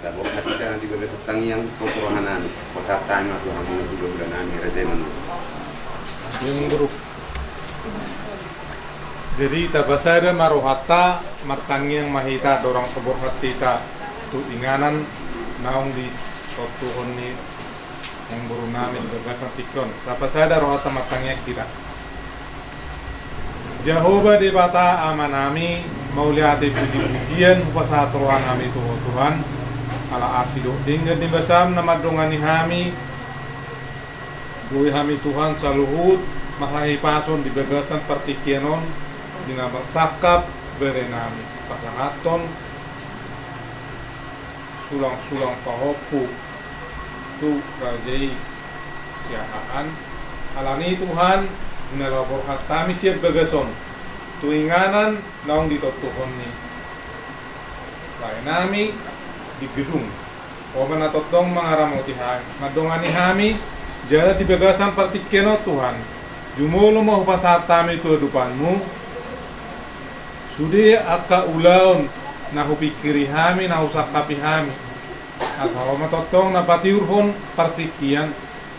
Sabok hati ka di bagas tangi yang koturohanan. Kosa tayo at yung mga bulan namin rezeman. Yung grup. Jadi tabasada maruhata martangi yang mahita dorang kebor hatita tu inganan naung di totuhon ni yang buru namin bagasan tikon. Tabasada rohata martangi kita. Jehovah di bata amanami mauliati puji-pujian upasatuhan kami Tuhan ala asido dengan dibasam nama dongani kami Gui kami Tuhan saluhut mahahipason di bagasan partikianon dengan bersakap berenami pasangaton sulang-sulang pahopu tu rajai siahaan alani Tuhan nalabor kami siap bagason tuinganan naong ditotuhon ni lain nami di gedung o manatotong mga ramotihami madongani hami jala di bagasan partikeno Tuhan jumulo mo hupasatami tu dupanmu sudi aka ulaon na hupikiri hami na husakapi hami asawa matotong na patiurhon partikian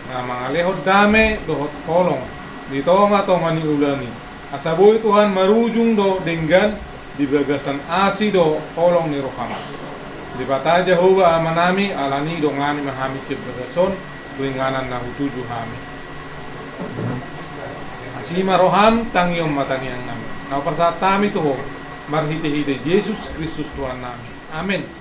na mga lehot dame dohot kolong dito nga to maniulani asaboy Tuhan marujung do dengan di bagasan asi do kolong ni rohama di bata Jehovah amanami alani dongani mahami si bagason tuinganan na hutuju hami asima roham tangyom matangyang nami na persatami tuho marhite-hite Yesus Kristus Tuhan nami amin.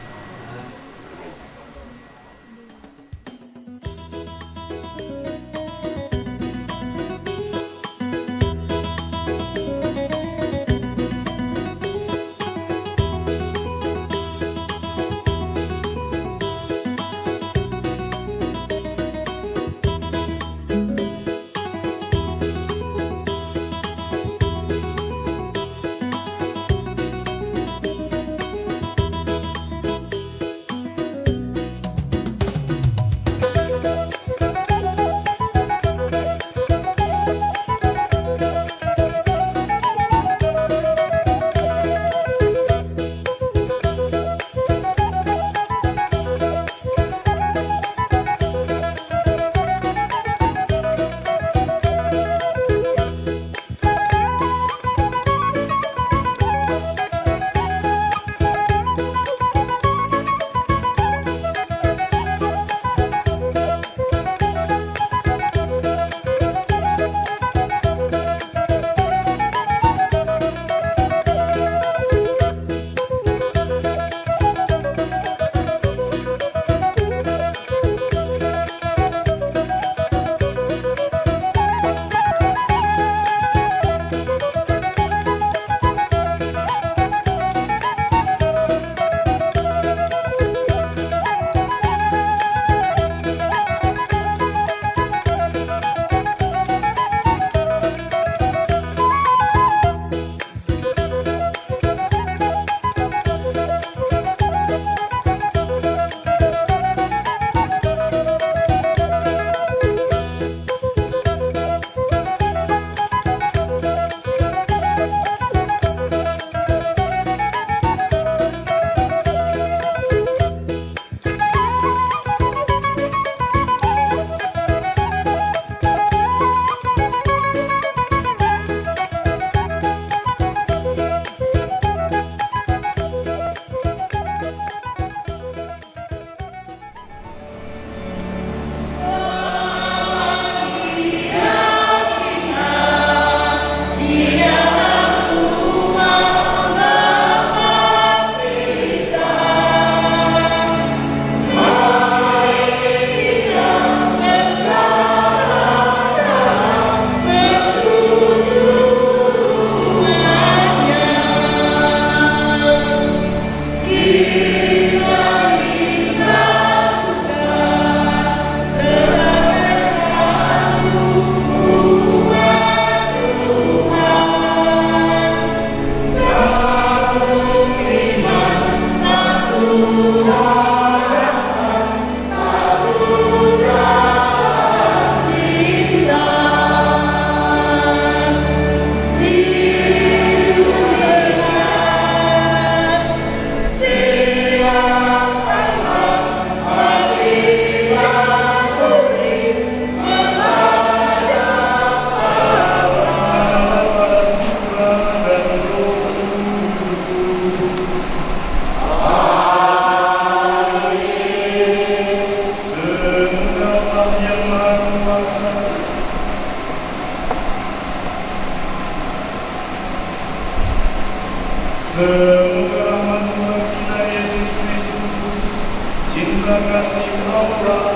cinta kasih Allah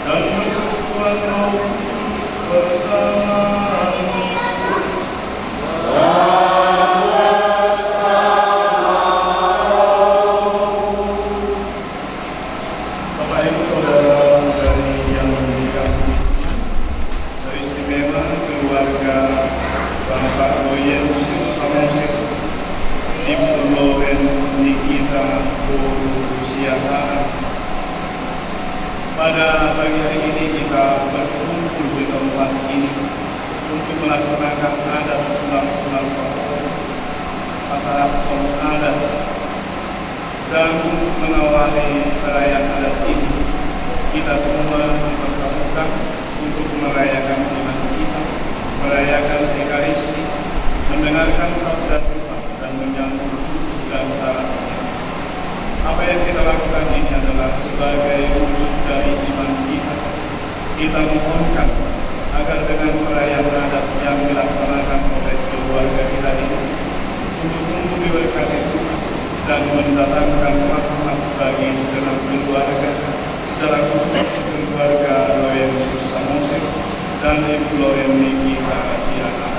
dan persekutuan Roh Kudus bersama-Mu. Bapak Ibu Saudara-saudari yang dikasihi, teristimewa keluarga Bapak Loyensius Samosir, Ibu Loren Nikita Siapa. Pada pagi hari ini kita berkumpul di tempat ini untuk melaksanakan adat sulam-sulam masyarakat adat dan untuk mengawali perayaan adat ini. Kita semua dipersatukan untuk merayakan iman kita, merayakan Ekaristi, mendengarkan sabda Tuhan dan menyambut dan taraf. Apa yang kita lakukan ini adalah sebagai wujud dari iman kita. Kita mohonkan agar dengan perayaan adat yang dilaksanakan oleh keluarga kita ini sungguh-sungguh diberkati Tuhan dan mendatangkan rahmat bagi segenap keluarga, secara khusus keluarga Loyensius Samosir dan Ibu Loren Nikita Siapa.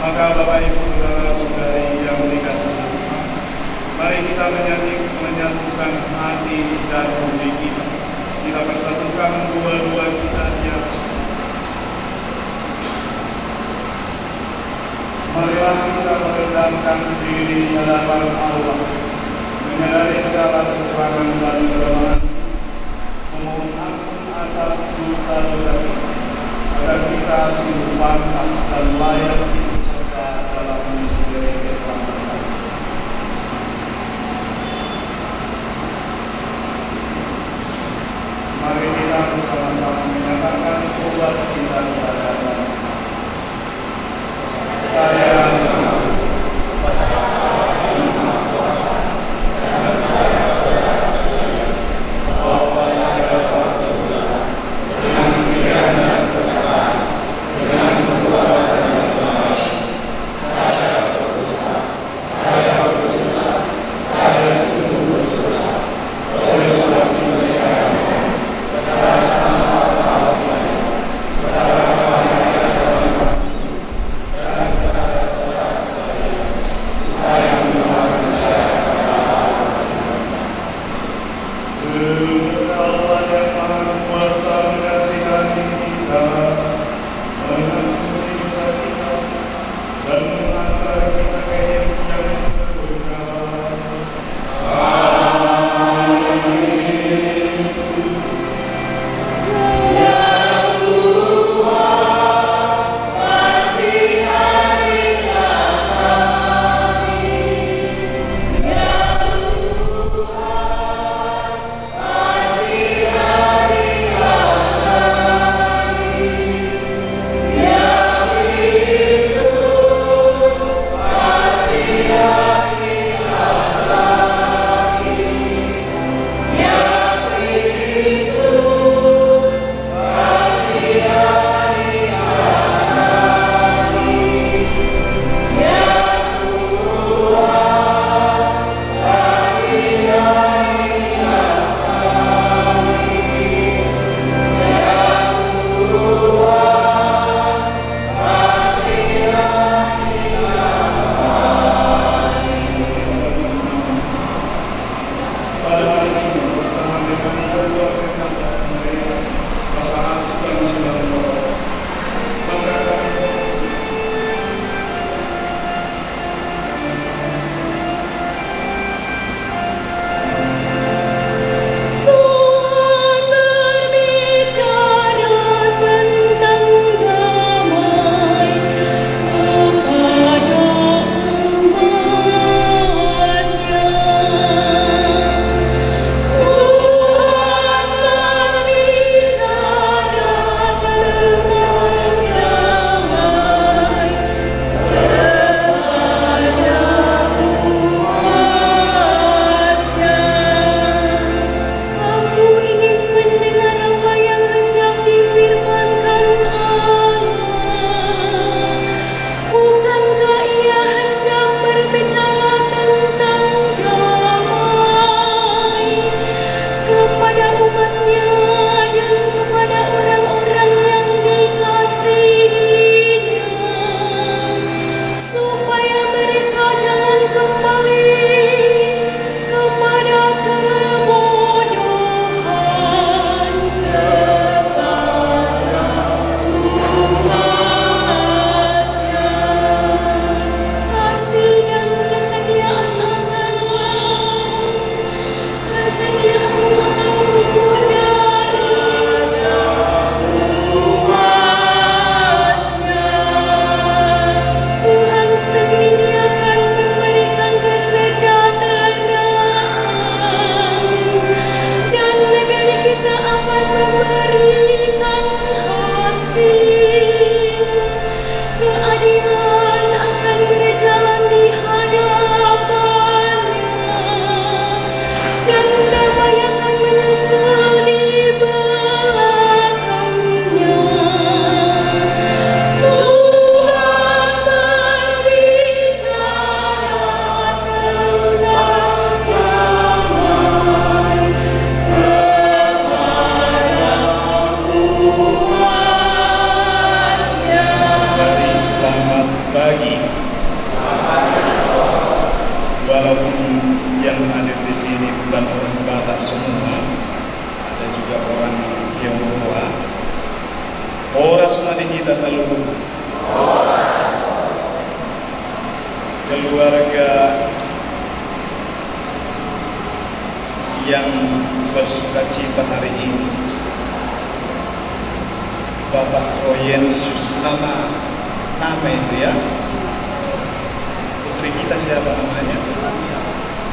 Maka Bapak Ibu Saudara-saudari yang dikasihi Tuhan, mari kita menyatukan hati dan budi kita. Kita persatukan dua-dua kita di atas. Marilah kita merendahkan diri di hadapan Allah, menyadari segala kekurangan dan kelemahan, memohon ampun atas dosa-dosa kita, agar kita sungguh pantas dan layak ikut serta dalam misteri keselamatan. Mari kita bersama-sama menyatakan tobat kita kepada Allah. Saya dengan pikiran dan perkataan, dengan perbuatan dan doa, dan orang Batak semua, ada juga orang Tionghoa. Ora semadi kita selalu keluarga yang bersuka cita hari ini. Bapak Royensius, nama itu ya. Putri kita siapa namanya?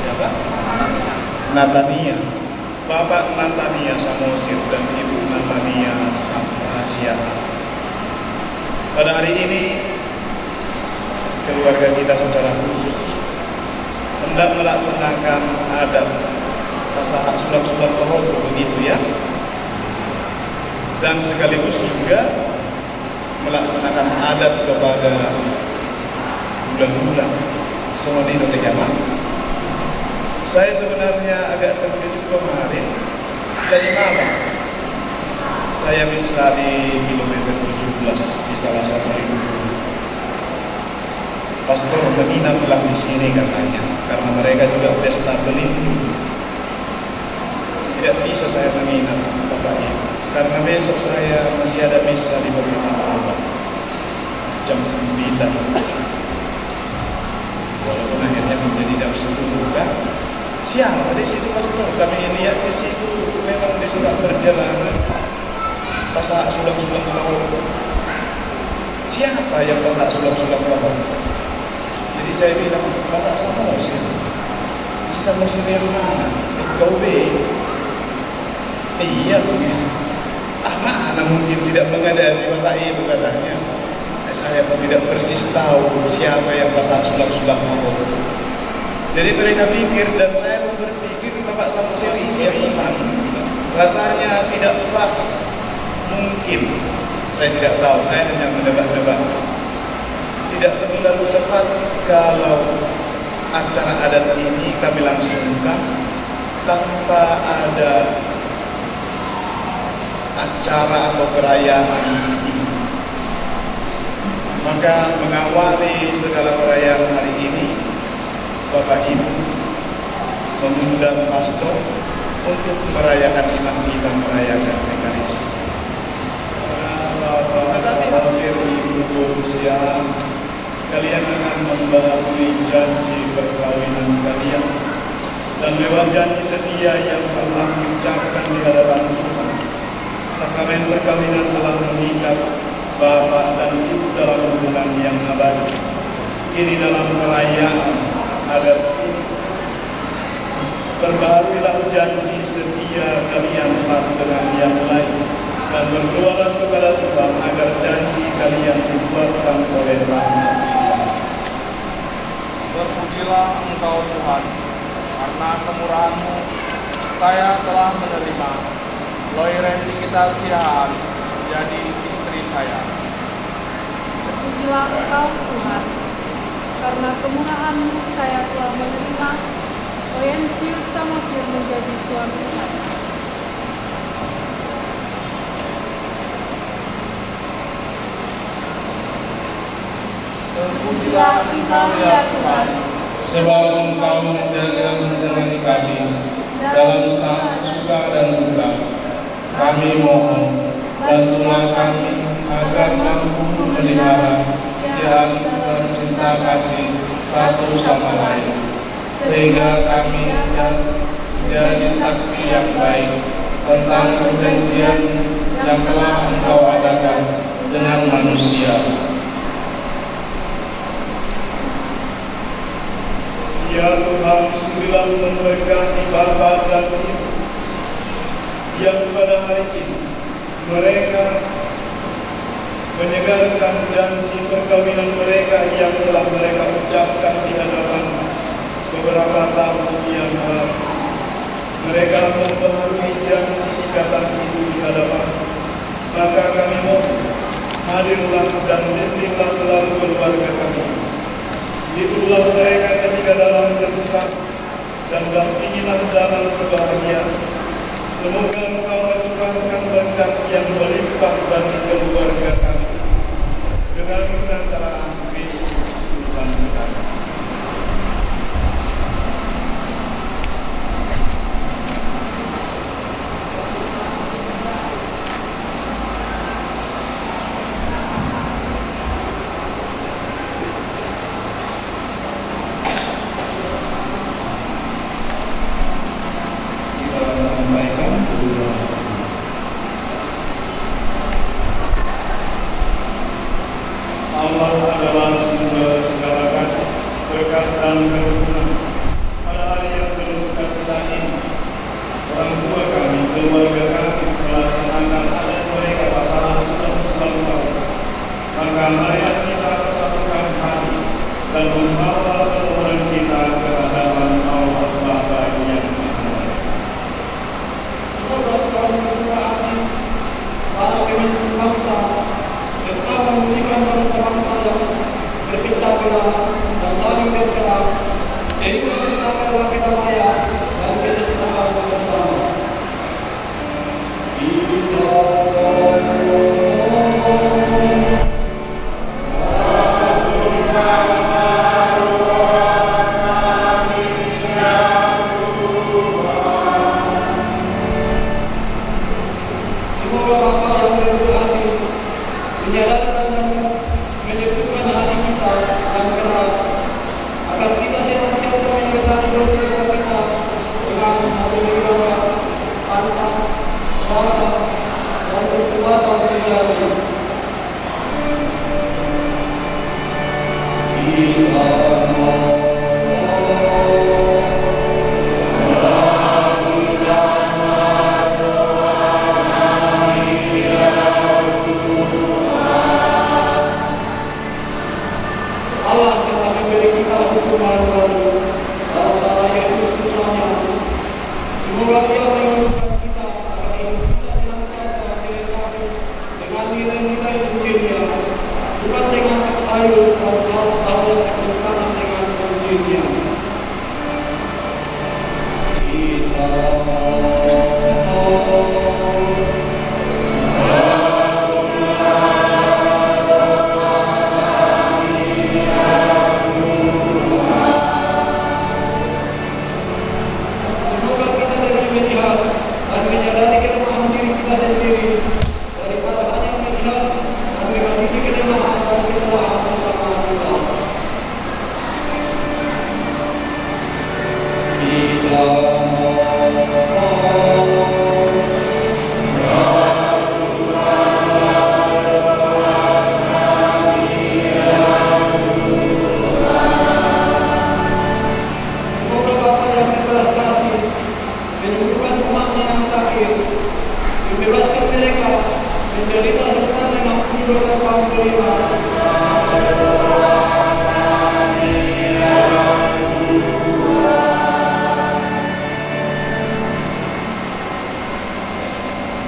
Siapa? Natania. Bapak Natania Samosir dan Ibu Natania Samasiata. Pada hari ini keluarga kita secara khusus hendak melaksanakan adat pasangan sulap-sulap tohoku begitu ya, dan sekaligus juga melaksanakan adat kepada bulan-bulan semua di Indonesia. Saya sebenarnya agak terkejut kemarin dari malam saya bisa di kilometer 17 di salah satu ibu. Pastor menginaplah di sini katanya, karena mereka juga pesta pelindung. Tidak bisa saya menginap Bapak Ibu, karena besok saya masih ada misa di beberapa awal jam 9. Walaupun akhirnya menjadi jam 10 kan. Siapa di situ pastor? Kami lihat di situ memang di surat perjalanan pasak sulam-sulam pohon. Siapa yang pasak sulam-sulam pohon? Jadi saya bilang, Bapak Samosir, si Samosir dari mana? Kau iya begitu. Mana mungkin tidak mengadati Bapak Ibu katanya. Saya pun tidak persis tahu siapa yang pasang sulap-sulap pohon. Jadi mereka pikir dan saya pun berpikir Bapak Samosir ini yang pasang. Rasanya tidak pas. Mungkin saya tidak tahu. Saya hanya menebak-nebak. Tidak terlalu tepat kalau acara adat ini kami langsungkan tanpa ada acara atau perayaan ini. Maka mengawali segala perayaan hari ini, Bapak Ibu mengundang pastor untuk merayakan iman kita, merayakan Ekaristi. Bapak Samosir Ibu siang, kalian akan membaharui janji perkawinan kalian dan lewat janji setia yang telah diucapkan di hadapan Tuhan. Sakramen perkawinan telah mengikat Bapak dan Ibu dalam hubungan yang abadi. Kini dalam perayaan adat ini, perbaharuilah janji setia kalian satu dengan yang lain dan berdoalah kepada Tuhan agar janji kalian dikuatkan oleh rahmat. Berpujilah Engkau Tuhan, karena kemurahan-Mu saya telah menerima Loiren kita siaan jadi istri saya. Berpujilah Engkau Tuhan, karena kemurahan-Mu saya telah menerima Royensius Samosir menjadi suami saya. Terpujilah Engkau ya Tuhan, sebab Engkau menjalani kami dalam suka dan duka. Kami mohon, bantulah kami agar mampu memelihara kesetiaan dan cinta kasih satu sama lain, sehingga kami menjadi saksi yang baik tentang perjanjian yang telah Engkau adakan dengan manusia. Ya Tuhan, surilah memberkati Bapak dan Ibu yang pada hari ini mereka menyegarkan janji perkawinan mereka yang telah mereka ucapkan di hadapan beberapa tahun yang lalu. Mereka memperbarui janji ikatan itu di hadapan. Maka kami mohon, hadirlah dan bimbinglah selalu keluarga kami. Itulah mereka ketika dalam kesusahan dan dampingilah dalam kebahagiaan. Semoga Engkau mencurahkan berkat yang berlimpah bagi keluarga kami dengan perantaraan Kristus Tuhan kami.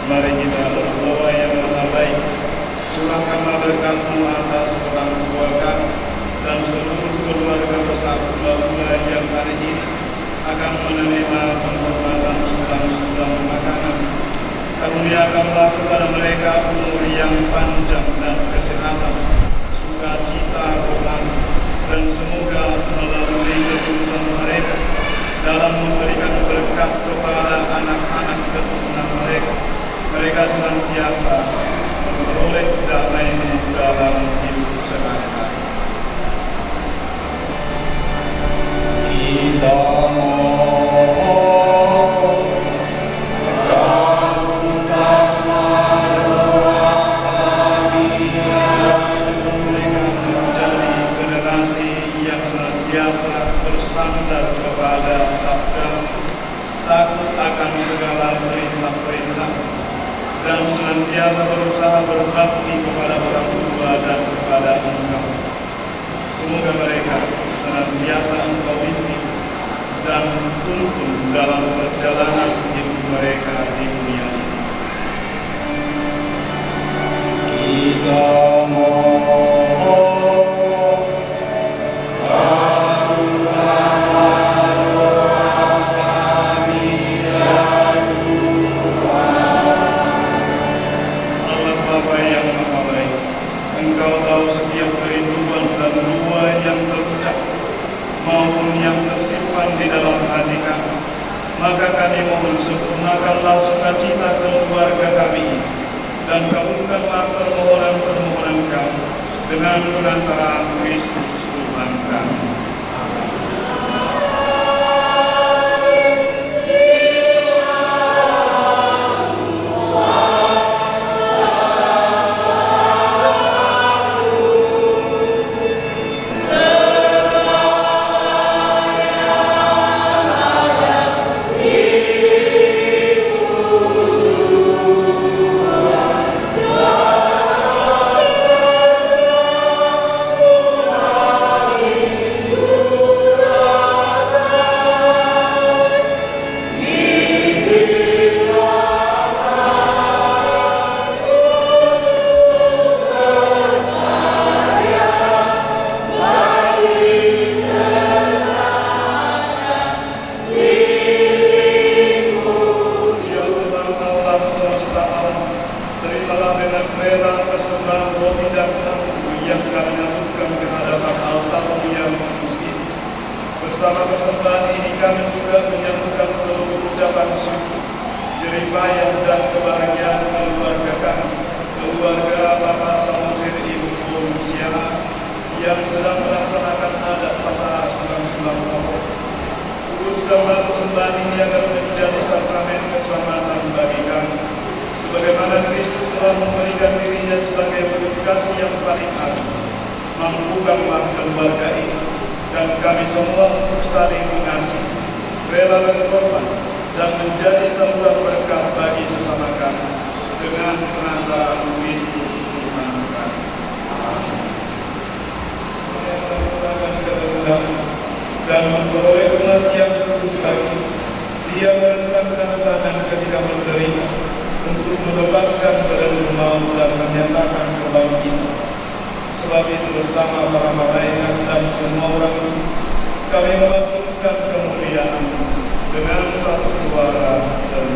Mari kita berdoa yang maha baik. Curahkanlah berkat-Mu atas orang tua kami dan seluruh keluarga besar keluarga yang hari ini akan menerima penghormatan sumbang-sumbang makanan. Karuniakanlah kepada mereka umur yang panjang dan kesehatan, sukacita rohani, dan semoga melalui ketulusan mereka dalam memberikan berkat kepada anak-anak keturunan mereka, mereka senantiasa memperoleh damai-Mu dalam hidup sehari-hari. Kita senantiasa bersandar kepada sabda, takut akan segala perintah-perintah, dan senantiasa berusaha berbakti kepada orang tua dan kepada Engkau. Semoga mereka senantiasa Engkau bimbing dan tuntun dalam perjalanan hidup mereka di dunia ini. Kita Engkau tahu setiap kerinduan dan doa yang terucap maupun yang tersimpan di dalam hati kami. Maka kami mohon sempurnakanlah sukacita keluarga kami dan kabulkanlah permohonan-permohonan kami dengan perantaraan Kristus Tuhan kami. Bersama persembahan ini kami juga menyambutkan seluruh ucapan syukur, jeripayah dan kebahagiaan keluarga kami, keluarga Bapak Samosir Ibu Lucia yang sedang melaksanakan adat pasangan sulam-sulam Allah. Kuduskanlah persembahan ini agar menjadi sakramen keselamatan bagi kami, sebagaimana Kristus telah memberikan diri satukanlah keluarga ini, dan kami semua untuk saling mengasihi, rela berkorban, dan menjadi sebuah berkat bagi sesama kami, dengan perantaraan Kristus Tuhan kami. Dan memperoleh kematian kudus lagi, Dia merentangkan tangan ketika menderita untuk melepaskan badan maut dan menyatakan kebangkitan. Sebab itu bersama para malaikat dan semua orang kami melantunkan kemuliaan dengan satu suara dan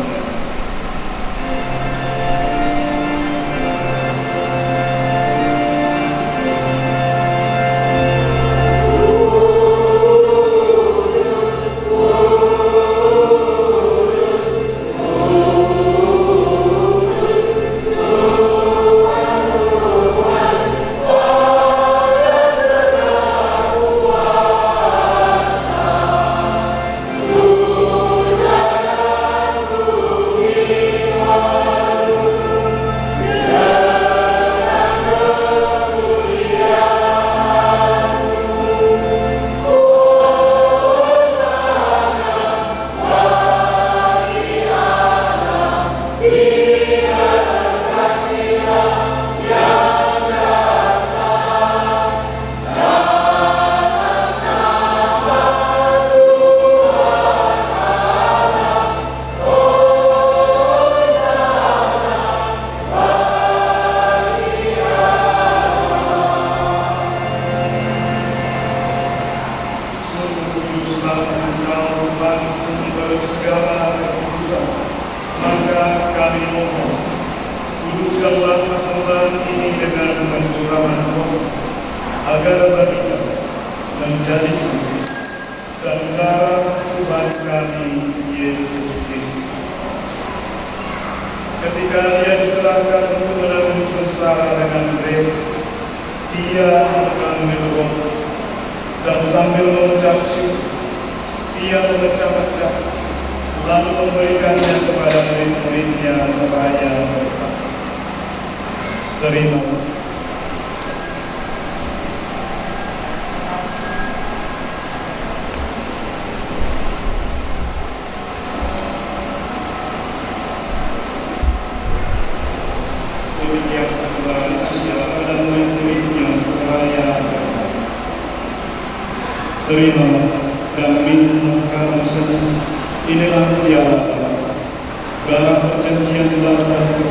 ketika Dia diserahkan untuk menanggung sengsara dengan beliau, Dia mengambil roti dan sambil mengucap syukur, Dia memecah-mecah, lalu memberikannya kepada murid-muridnya seraya berkata, "Terima, terima dan minum kamu semua. Inilah piala darah perjanjian baru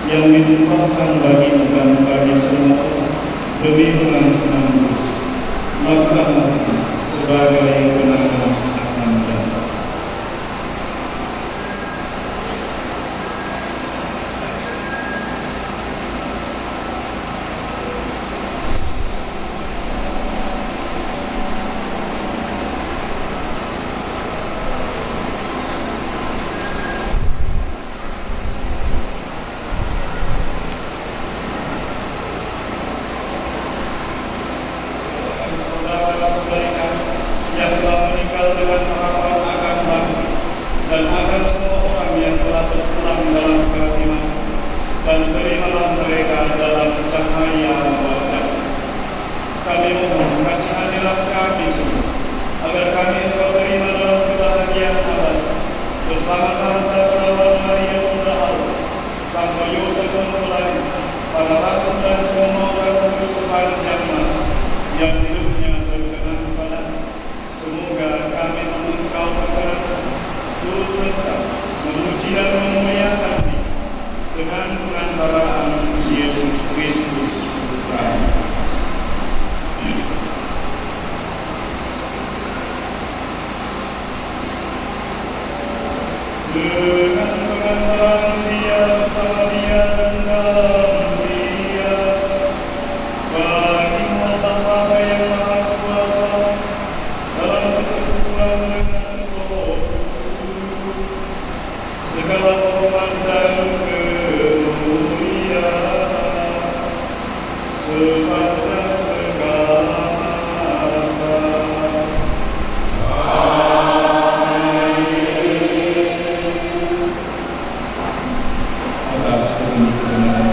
yang ditumpahkan bagi dan bagi semua demi pengampunan dosa. Lakukanlah sebagai kenangan akan datang." Yang telah meninggal dengan harapan akan bangkit, dan akan semua orang yang telah berpulang dalam keimanan, dan terimalah mereka dalam cahaya wajah. Kami mohon kasihanilah kami semua, agar kami engkau terima dalam kebahagiaan abadi bersama Santa Perawan Maria Bunda Allah, Santo Yosef Mempelai, para rasul dan semua orang kudus sepanjang masa yang hidupnya berkenan kepada. Semoga kami engkau berkenan turut serta memuji dan memuliakan Dia dengan perantaraan Yesus Kristus Putra. Dengan perantaraan Dia, bersama Dia dan dalam Dia, bagi Allah Bapa yang Maha Kuasa, dalam persekutuan dengan Roh Kudus, segala hormat dan kemuliaan sepanjang segala masa. Atas kebenaran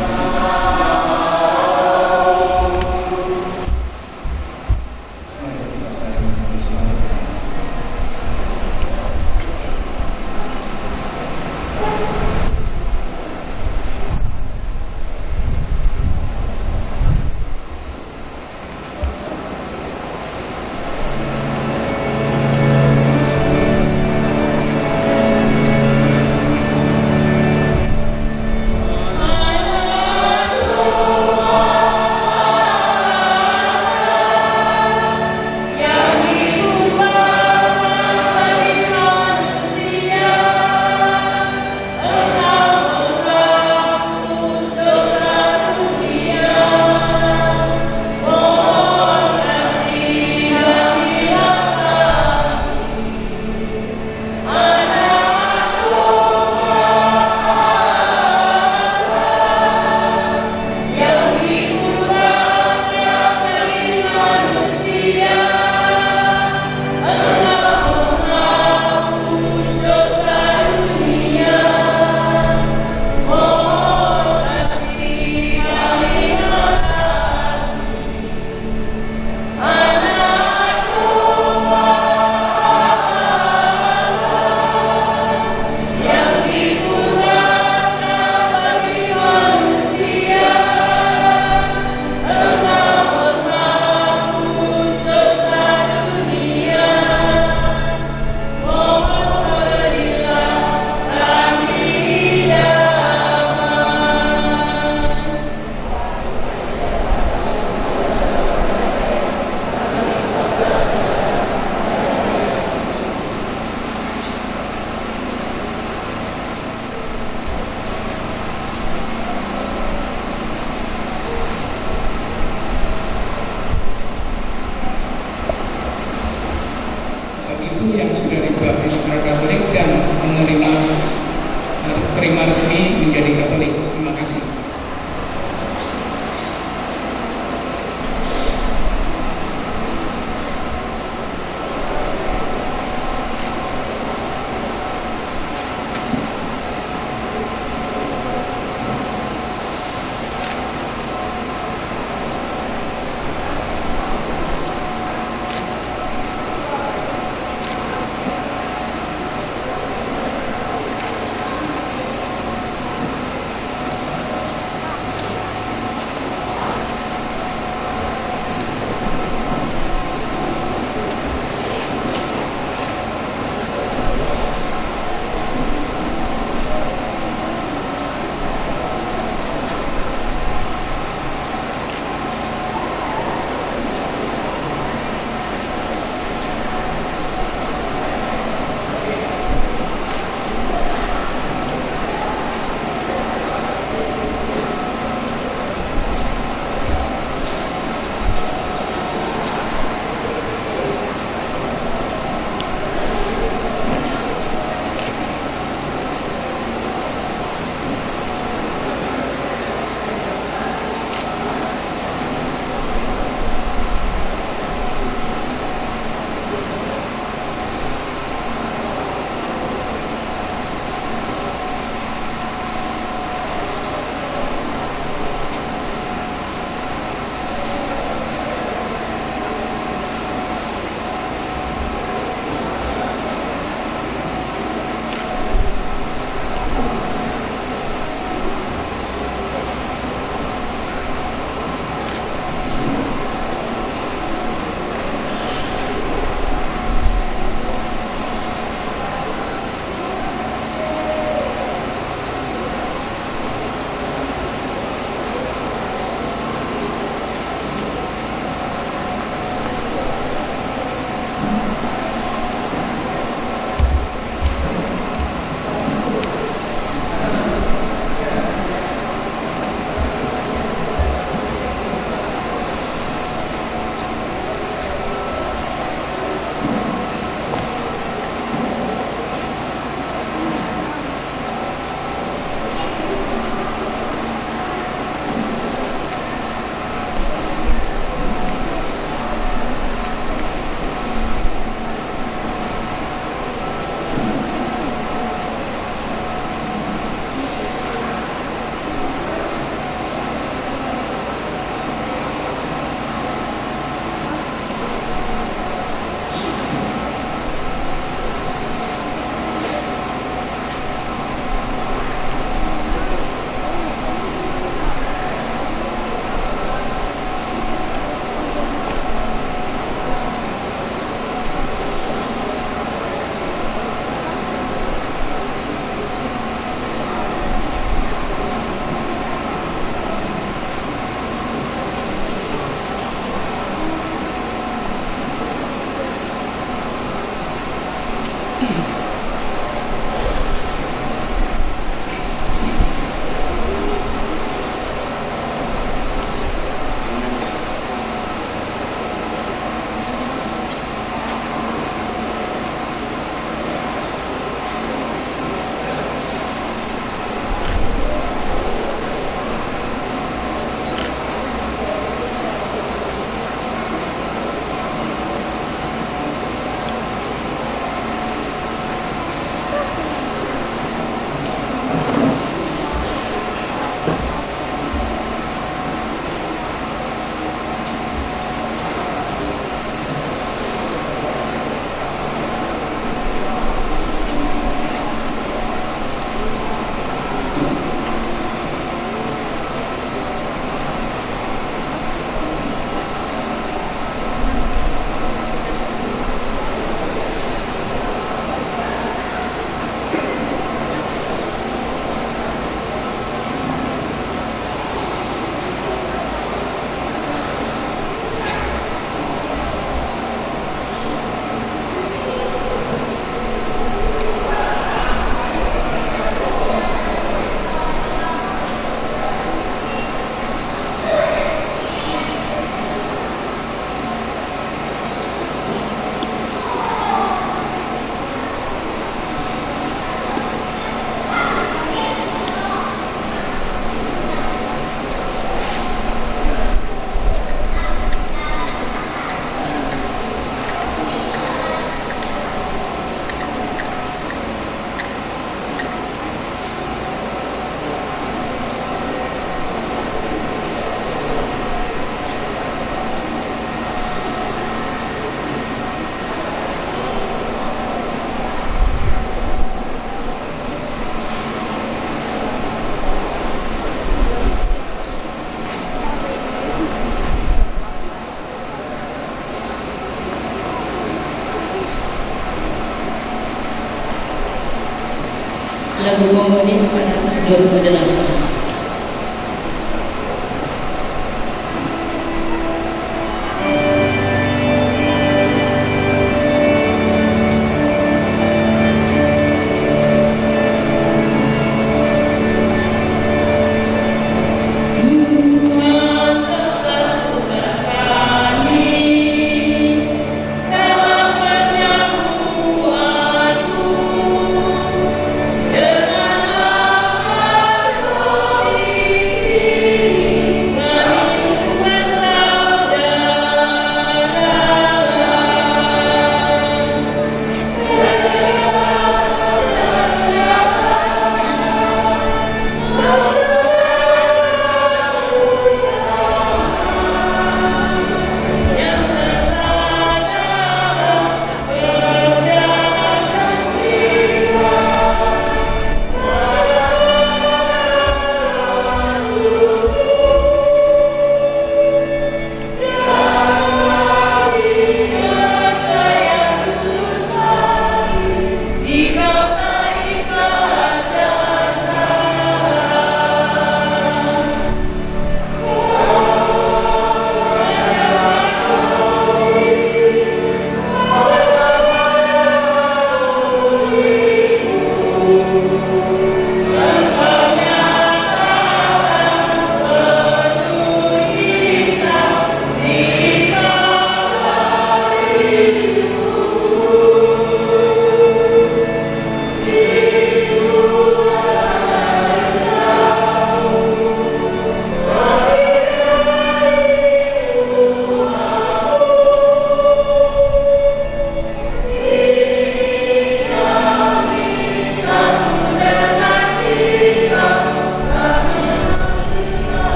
menit 428.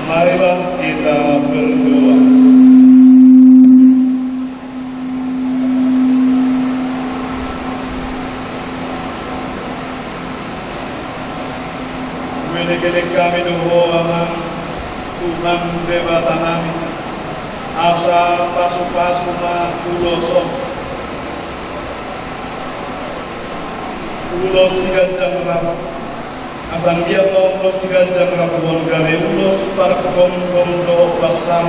Marilah kita berdoa. Gede-gede kami doa Tuhan debata kami asa pasu-pasuna uloso ulos sigajang rap asang dia ulos sigajang rap gawe ulos parkom do pasam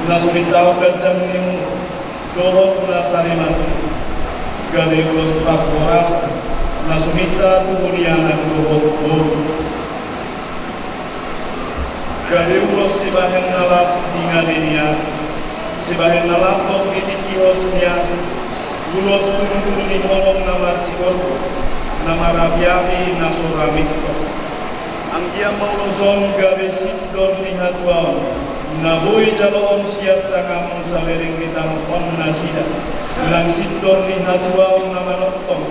nasubitaw gajang nimu dohok nasariman gawe ulos pakoras nasubita tuhuniana dohok gawe ulos sibahen nalas tingalinia sibahen nalapok itikiosnya ulos turun-turun di molong nama sikor nama rabiami nasuramikko anggia maulozon gawe sikor nihatuaw naboy jaloon siap tangamu salereng mitang on nasida lang sikor nihatuaw nama noktong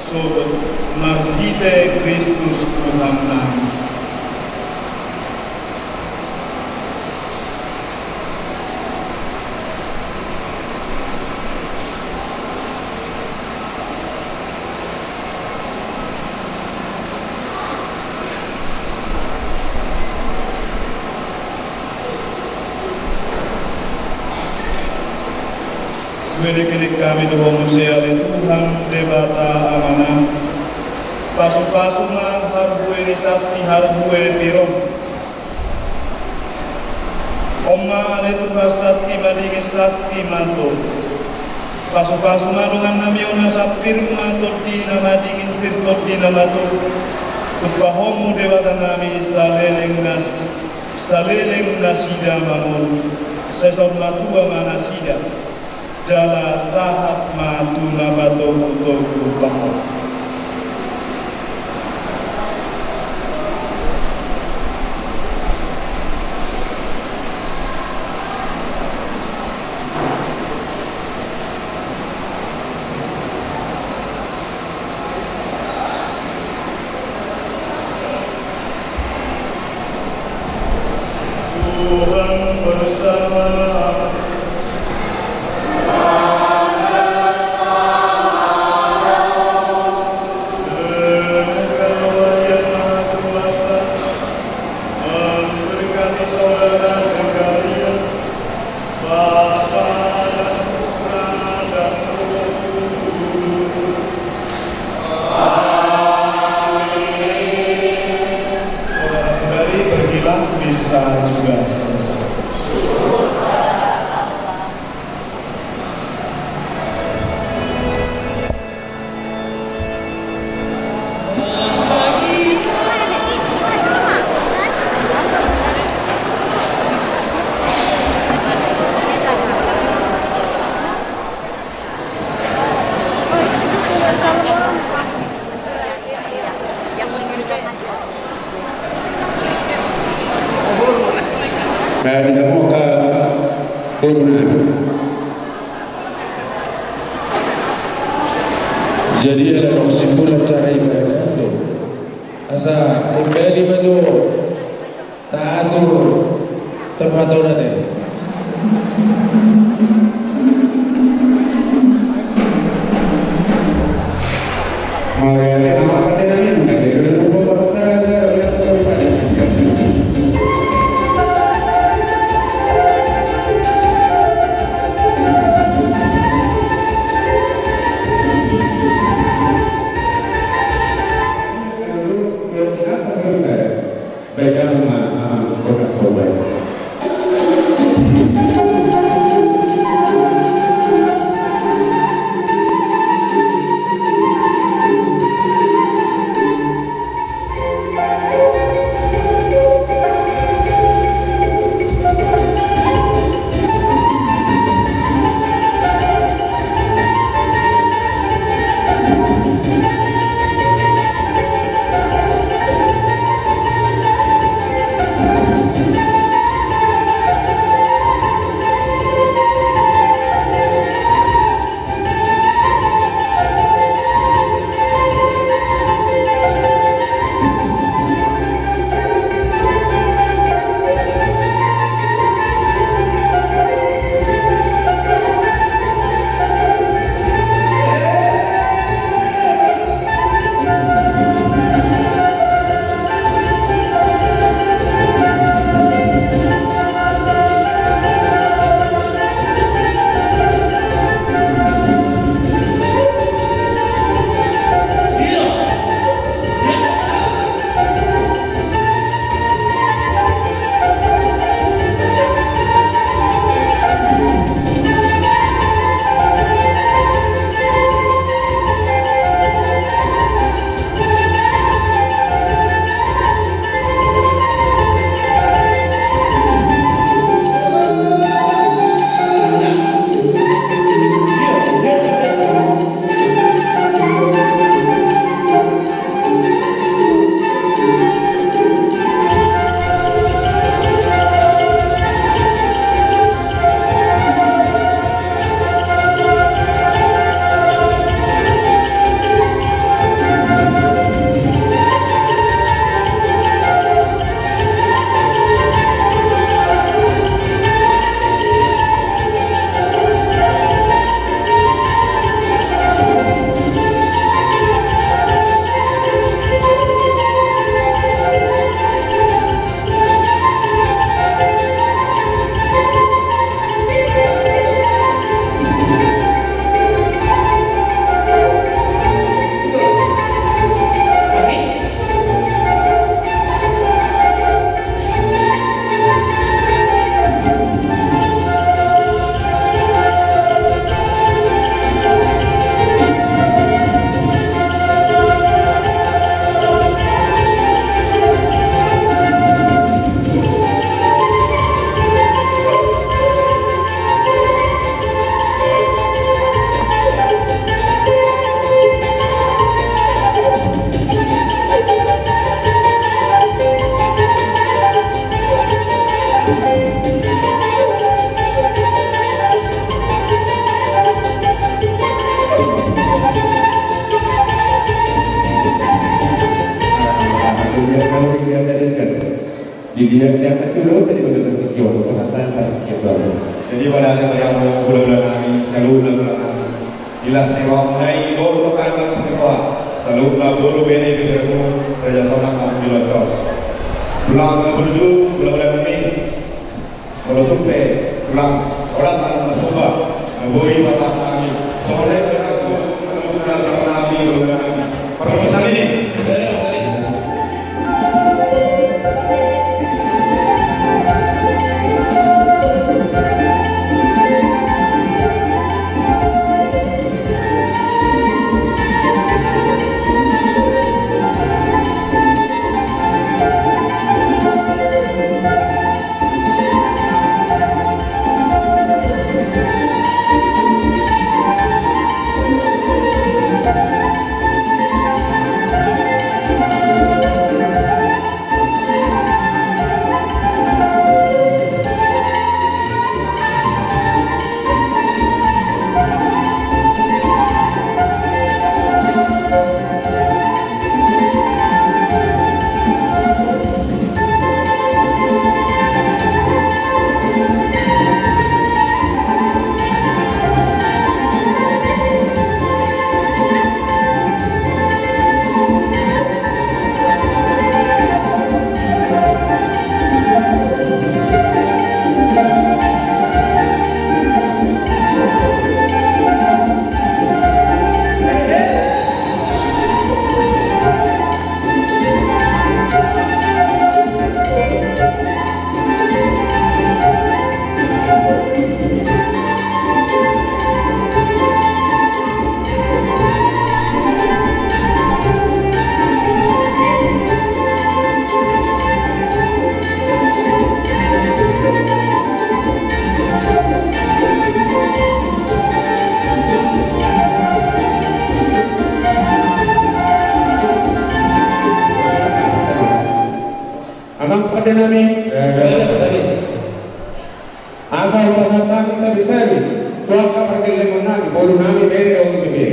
sobot magdite Kristus Tuhan namin. Gede-gede kami doa musea di Tuhan debata amanah pasu-pasuna harbue ni sakti harbue pirong Oma ale Tuhan sakti madingi sakti manto pasu-pasuna dengan nami ona sapir manto di nama dingin firkot di nama tu tupahomu debata nami saleleng nasida mamon sesor matua manasida jala sahat matuna bato kutoku bahwa Jadi ada kesimpulan cara ibadah itu. Asa kembali maju taatur tempat orang. di atas dulu tadi pada terkikir kesehatan terkikir. Jadi pada yang bulan-bulan kami selalu bulan kami jelas sewa mulai dulu kami sewa selalu dulu bene bertemu kerjasama kami bulan pulang menuju bulan-bulan kami kalau tumpe pulang orang akan bersoba memberi bapak kami sore berlaku bulan kami bulan kami perpisahan ini. nami asal pasatan sabi-sabi tuan ka pergelengan nami bolu nami bere untuk bere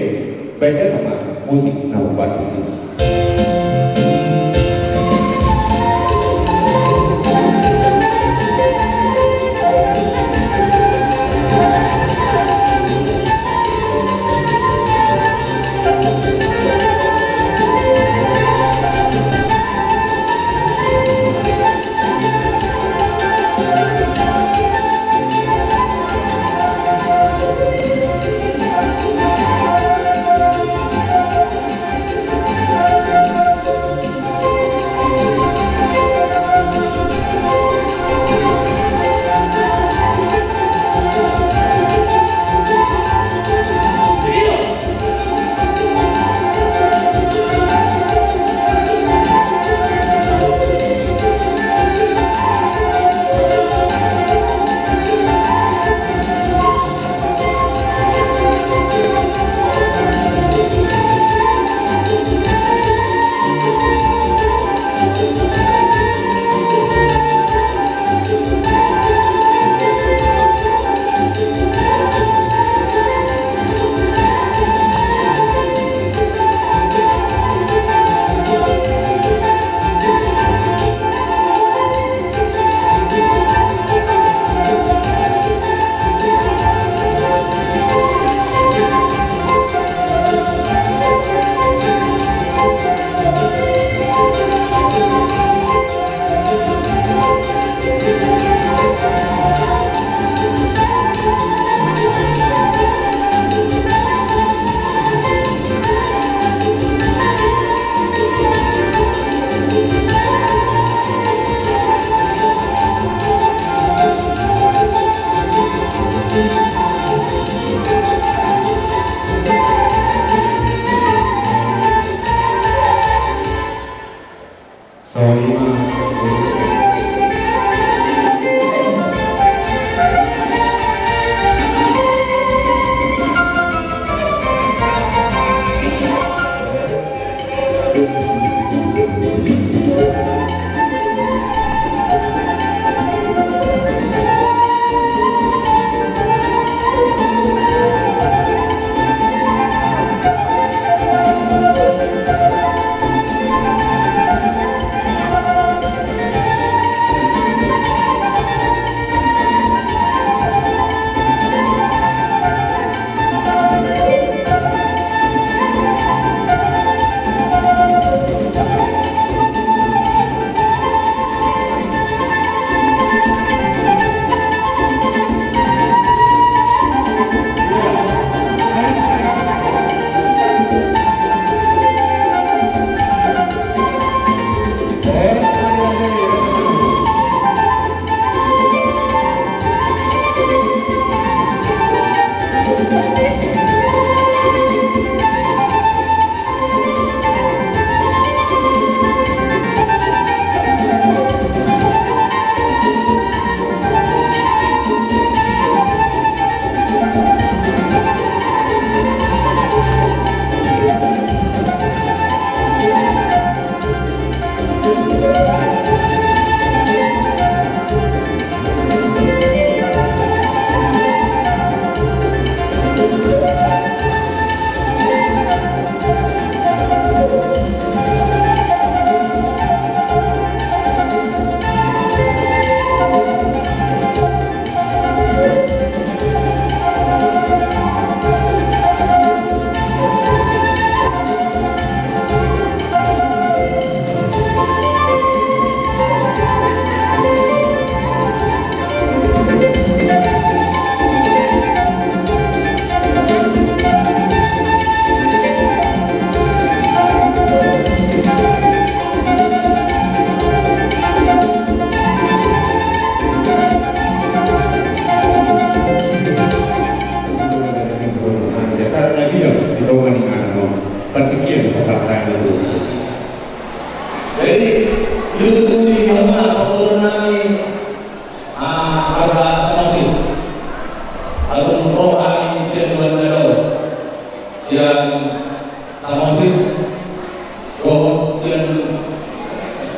beda sama musik na batu sini.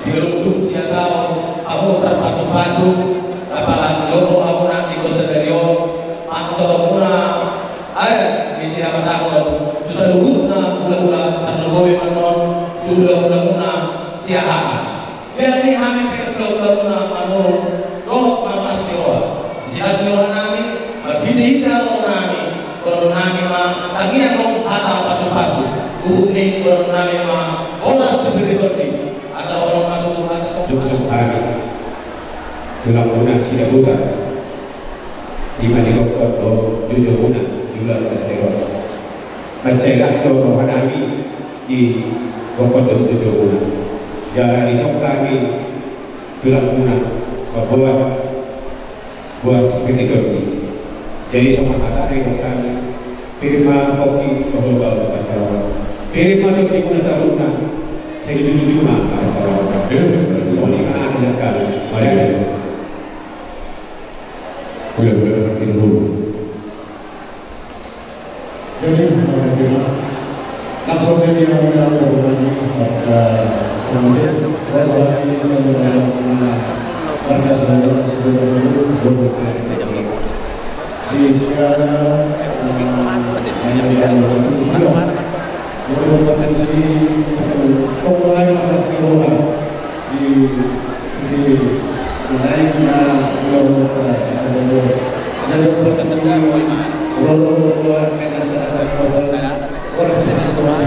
Tiga siya tao, ako aku terpasuk-pasuk apalagi loro aku nanti ke sederio pasok muna ayat isi apa takut susah luhutna gula-gula terlugoy manon gula-gula muna siahaan jadi kami gula-gula muna manon roh panas dewa isi asliwa nami berbida roh nami kalau nami mah lagi yang roh atau pasuk-pasuk uhni kalau nami mah orang seperti asal orang masuk Tuhan Jumlah hari Tulang guna tidak buka Lima di kokot do jujur guna Jumlah tersewa Mencegas do rohanami Di kokot do jujur guna Jangan disok kami Tulang guna Buat seperti kopi Jadi sama kata rekokan Firma kopi Bahwa masyarakat Firma kopi guna saruna Saya jujur guna masyarakat Soalnya kan mereka Benar-benar makin dulu. Jadi langsung dia mengambil lagi pada selanjutnya lagi pada saudara di sekarang berpotensi pemulayan sekolah di naiknya kilometer jadi berpotensi keluar dengan atas orang sekolah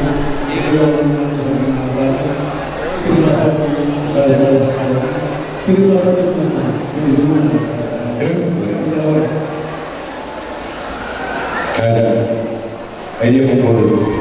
Ada, ini yang